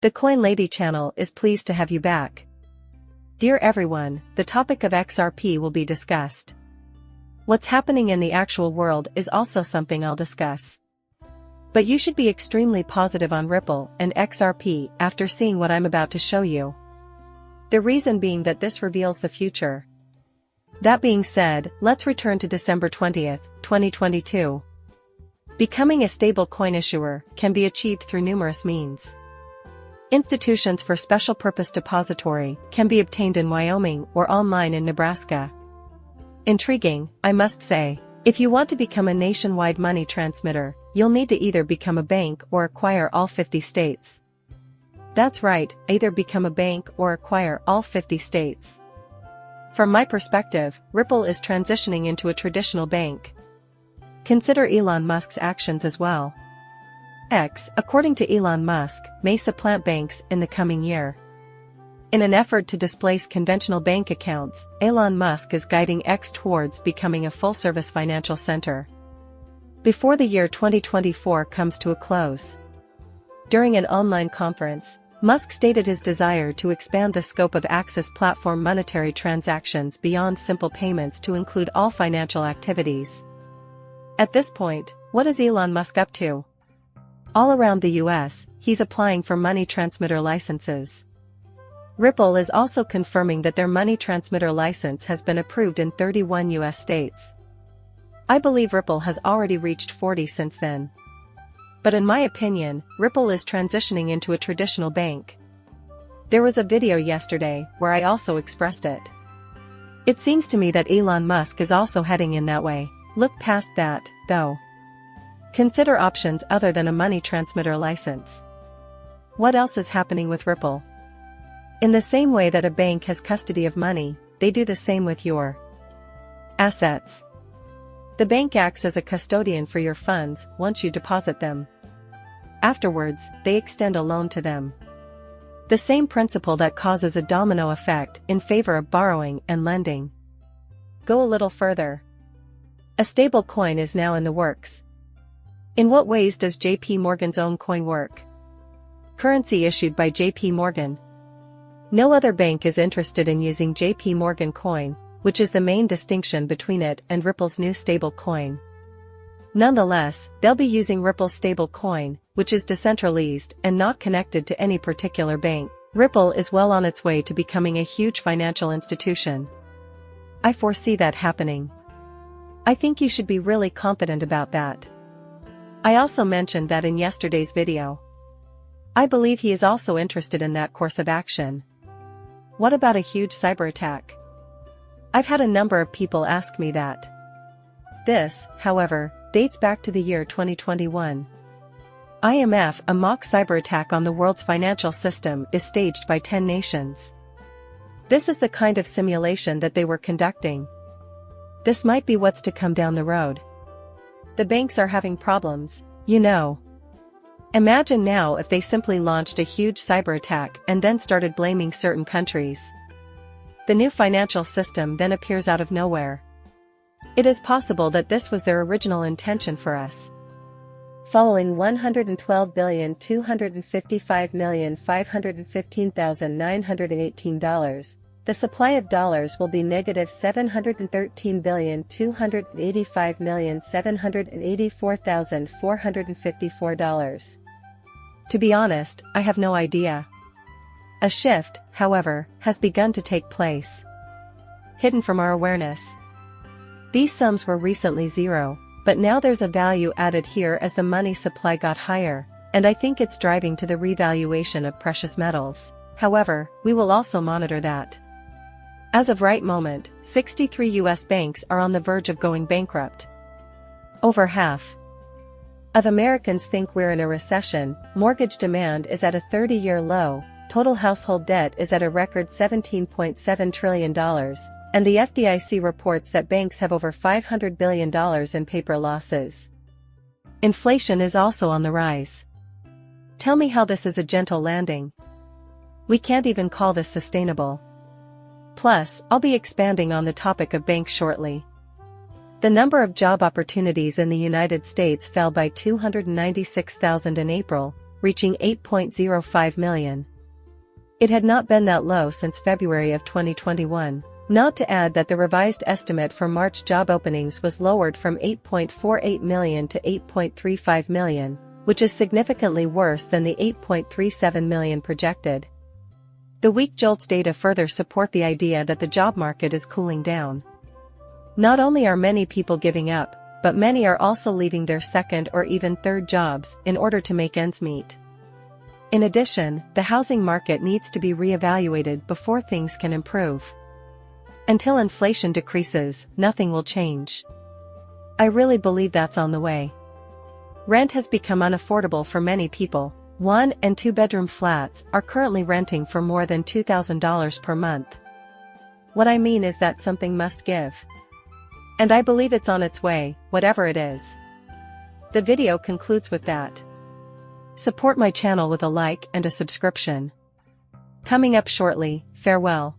The Coin Lady channel is pleased to have you back. Dear everyone, the topic of XRP will be discussed. What's happening in the actual world is also something I'll discuss. But you should be extremely positive on Ripple and XRP after seeing what I'm about to show you. The reason being that this reveals the future. That being said, let's return to December 20th, 2022. Becoming a stable coin issuer can be achieved through numerous means. Institutions for special purpose depository can be obtained in Wyoming or online in Nebraska. Intriguing, I must say. If you want to become a nationwide money transmitter, you'll need to either become a bank or acquire all 50 states. That's right, either become a bank or acquire all 50 states. From my perspective, Ripple is transitioning into a traditional bank. Consider Elon Musk's actions as well. X, according to Elon Musk, may supplant banks in the coming year. In an effort to displace conventional bank accounts, Elon Musk is guiding X towards becoming a full-service financial center. Before the year 2024 comes to a close. During an online conference, Musk stated his desire to expand the scope of Axis platform monetary transactions beyond simple payments to include all financial activities. At this point, what is Elon Musk up to? All around the US, he's applying for money transmitter licenses. Ripple is also confirming that their money transmitter license has been approved in 31 US states. I believe Ripple has already reached 40 since then. But in my opinion, Ripple is transitioning into a traditional bank. There was a video yesterday where I also expressed it. It seems to me that Elon Musk is also heading in that way. Look past that, though. Consider options other than a money transmitter license. What else is happening with Ripple? In the same way that a bank has custody of money, they do the same with your assets. The bank acts as a custodian for your funds once you deposit them. Afterwards, they extend a loan to them. The same principle that causes a domino effect in favor of borrowing and lending. Go a little further. A stable coin is now in the works. In what ways does JP Morgan's own coin work? Currency issued by JP Morgan. No other bank is interested in using JP Morgan coin, which is the main distinction between it and Ripple's new stable coin. Nonetheless, they'll be using Ripple's stable coin, which is decentralized and not connected to any particular bank. Ripple is well on its way to becoming a huge financial institution. I foresee that happening. I think you should be really confident about that. I also mentioned that in yesterday's video. I believe he is also interested in that course of action. What about a huge cyber attack? I've had a number of people ask me that. This, however, dates back to the year 2021. IMF, a mock cyber attack on the world's financial system, is staged by 10 nations. This is the kind of simulation that they were conducting. This might be what's to come down the road. The banks are having problems, you know. Imagine now if they simply launched a huge cyber attack and then started blaming certain countries. The new financial system then appears out of nowhere. It is possible that this was their original intention for us. Following $112,255,515,918, the supply of dollars will be negative $713,285,784,454. To be honest, I have no idea. A shift, however, has begun to take place. Hidden from our awareness. These sums were recently zero, but now there's a value added here as the money supply got higher, and I think it's driving to the revaluation of precious metals. However, we will also monitor that. As of right moment, 63 US banks are on the verge of going bankrupt. Over half of Americans think we're in a recession, mortgage demand is at a 30-year low, total household debt is at a record $17.7 trillion, and the FDIC reports that banks have over $500 billion in paper losses. Inflation is also on the rise. Tell me how this is a gentle landing. We can't even call this sustainable. Plus, I'll be expanding on the topic of banks shortly. The number of job opportunities in the United States fell by 296,000 in April, reaching 8.05 million. It had not been that low since February of 2021. Not to add that the revised estimate for March job openings was lowered from 8.48 million to 8.35 million, which is significantly worse than the 8.37 million projected. The weak JOLTS data further support the idea that the job market is cooling down. Not only are many people giving up, but many are also leaving their second or even third jobs in order to make ends meet. In addition, the housing market needs to be reevaluated before things can improve. Until inflation decreases, nothing will change. I really believe that's on the way. Rent has become unaffordable for many people. 1- and 2-bedroom flats are currently renting for more than $2,000 per month. What I mean is that something must give. And I believe it's on its way, whatever it is. The video concludes with that. Support my channel with a like and a subscription. Coming up shortly, farewell.